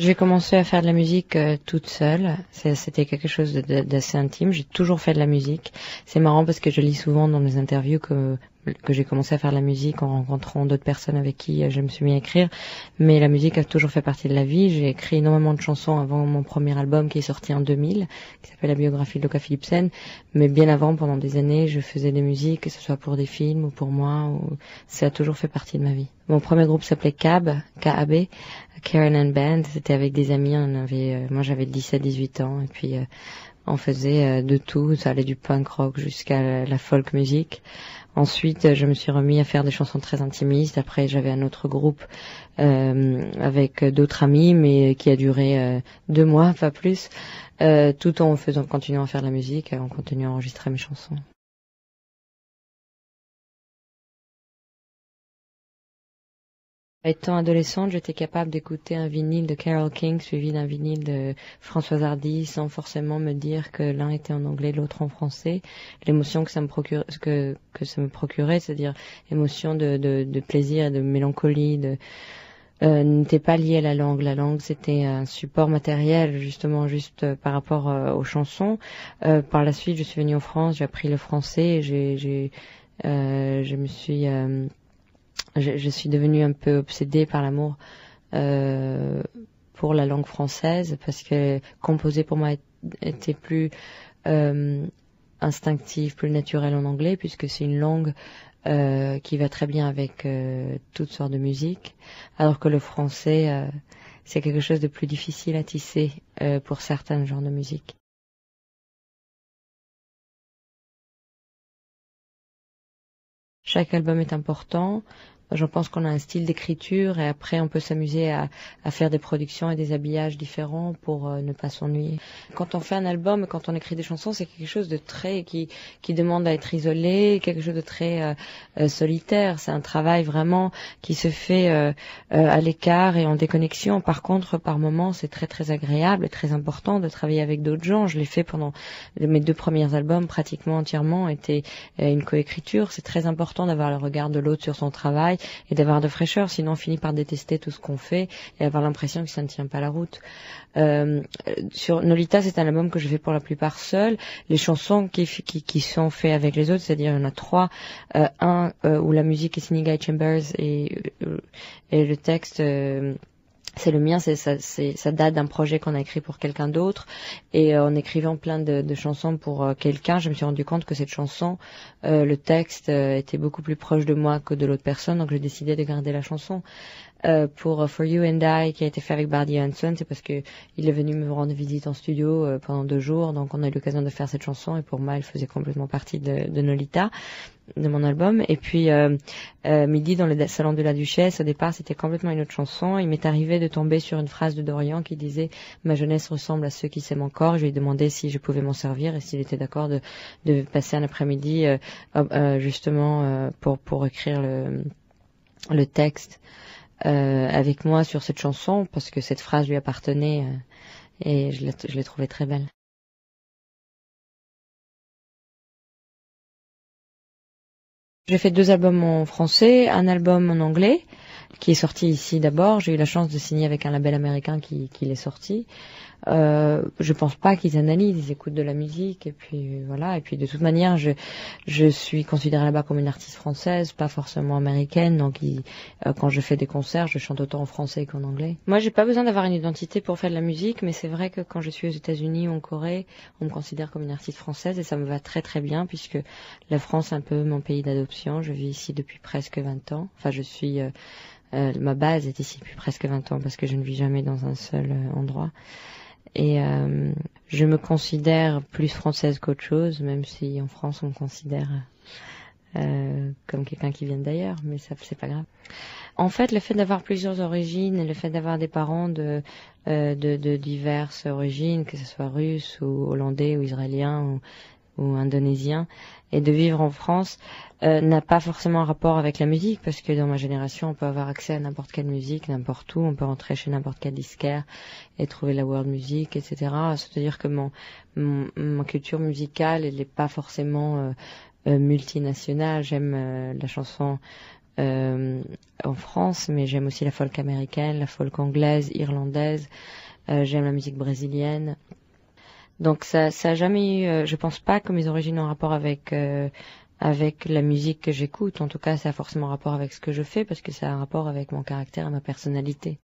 J'ai commencé à faire de la musique toute seule. C'était quelque chose d'assez intime. J'ai toujours fait de la musique. C'est marrant parce que je lis souvent dans mes interviews que j'ai commencé à faire de la musique en rencontrant d'autres personnes avec qui je me suis mis à écrire. Mais la musique a toujours fait partie de la vie. J'ai écrit énormément de chansons avant mon premier album qui est sorti en 2000, qui s'appelle La biographie de Loka Philipsen. Mais bien avant, pendant des années, je faisais des musiques, que ce soit pour des films ou pour moi. Ça a toujours fait partie de ma vie. Mon premier groupe s'appelait K-A-B, Karen and Band. C'était avec des amis. Moi j'avais 17-18 ans et puis on faisait de tout. Ça allait du punk rock jusqu'à la folk music. Ensuite, je me suis remis à faire des chansons très intimistes. Après, j'avais un autre groupe avec d'autres amis, mais qui a duré 2 mois, pas plus, tout en continuant à faire de la musique, en continuant à enregistrer mes chansons. Étant adolescente, j'étais capable d'écouter un vinyle de Carole King suivi d'un vinyle de Françoise Hardy sans forcément me dire que l'un était en anglais, l'autre en français. L'émotion que ça me procurait, c'est-à-dire émotion de plaisir et de mélancolie, n'était pas liée à la langue. La langue, c'était un support matériel, justement, juste par rapport aux chansons. Par la suite, je suis venue en France, j'ai appris le français et je suis devenue un peu obsédée par l'amour pour la langue française parce que composer pour moi était plus instinctif, plus naturel en anglais puisque c'est une langue qui va très bien avec toutes sortes de musique, alors que le français c'est quelque chose de plus difficile à tisser pour certains genres de musique. Chaque album est important. Je pense qu'on a un style d'écriture et après on peut s'amuser à faire des productions et des habillages différents pour ne pas s'ennuyer. Quand on fait un album et quand on écrit des chansons, c'est quelque chose de très qui demande à être isolé, quelque chose de très solitaire. C'est un travail vraiment qui se fait à l'écart et en déconnexion. Par contre, par moments, c'est très très agréable et très important de travailler avec d'autres gens. Je l'ai fait pendant mes 2 premiers albums, pratiquement entièrement était une coécriture. C'est très important d'avoir le regard de l'autre sur son travail et d'avoir de fraîcheur, sinon on finit par détester tout ce qu'on fait et avoir l'impression que ça ne tient pas la route. Sur Nolita, c'est un album que je fais pour la plupart seul. Les chansons qui sont faites avec les autres, c'est-à-dire il y en a 3, où la musique est signée Guy Chambers et le texte c'est le mien, ça date d'un projet qu'on a écrit pour quelqu'un d'autre et en écrivant plein de chansons pour quelqu'un, je me suis rendu compte que cette chanson, le texte était beaucoup plus proche de moi que de l'autre personne, donc j'ai décidé de garder la chanson. Pour For You and I, qui a été fait avec Bardi Hanson, c'est parce que il est venu me rendre visite en studio pendant 2 jours, donc on a eu l'occasion de faire cette chanson et pour moi elle faisait complètement partie de Nolita, de mon album. Et puis Midi dans le salon de la Duchesse, au départ c'était complètement une autre chanson. Il m'est arrivé de tomber sur une phrase de Dorian qui disait ma jeunesse ressemble à ceux qui s'aiment encore. Je lui ai demandé si je pouvais m'en servir et s'il était d'accord de passer un après-midi justement pour écrire le texte avec moi sur cette chanson parce que cette phrase lui appartenait et je l'ai trouvée très belle. J'ai fait 2 albums en français, un album en anglais qui est sorti ici d'abord. J'ai eu la chance de signer avec un label américain qui l'est sorti. Je pense pas qu'ils analysent, ils écoutent de la musique et puis voilà. Et puis de toute manière, je suis considérée là-bas comme une artiste française, pas forcément américaine. Donc quand je fais des concerts, je chante autant en français qu'en anglais. Moi, j'ai pas besoin d'avoir une identité pour faire de la musique, mais c'est vrai que quand je suis aux États-Unis ou en Corée, on me considère comme une artiste française et ça me va très très bien puisque la France est un peu mon pays d'adoption. Je vis ici depuis presque 20 ans. Enfin, ma base est ici depuis presque 20 ans parce que je ne vis jamais dans un seul endroit. Et je me considère plus française qu'autre chose, même si en France on me considère comme quelqu'un qui vient d'ailleurs, mais ça c'est pas grave. En fait, le fait d'avoir plusieurs origines et le fait d'avoir des parents de diverses origines, que ce soit russe ou hollandais ou israélien ou indonésien, et de vivre en France n'a pas forcément un rapport avec la musique, parce que dans ma génération, on peut avoir accès à n'importe quelle musique, n'importe où, on peut rentrer chez n'importe quel disquaire et trouver la world music, etc. C'est-à-dire que ma culture musicale, elle n'est pas forcément multinationale. J'aime la chanson en France, mais j'aime aussi la folk américaine, la folk anglaise, irlandaise. J'aime la musique brésilienne. Donc ça a jamais eu, je pense pas que mes origines ont un rapport avec la musique que j'écoute. En tout cas, ça a forcément un rapport avec ce que je fais parce que ça a un rapport avec mon caractère et ma personnalité.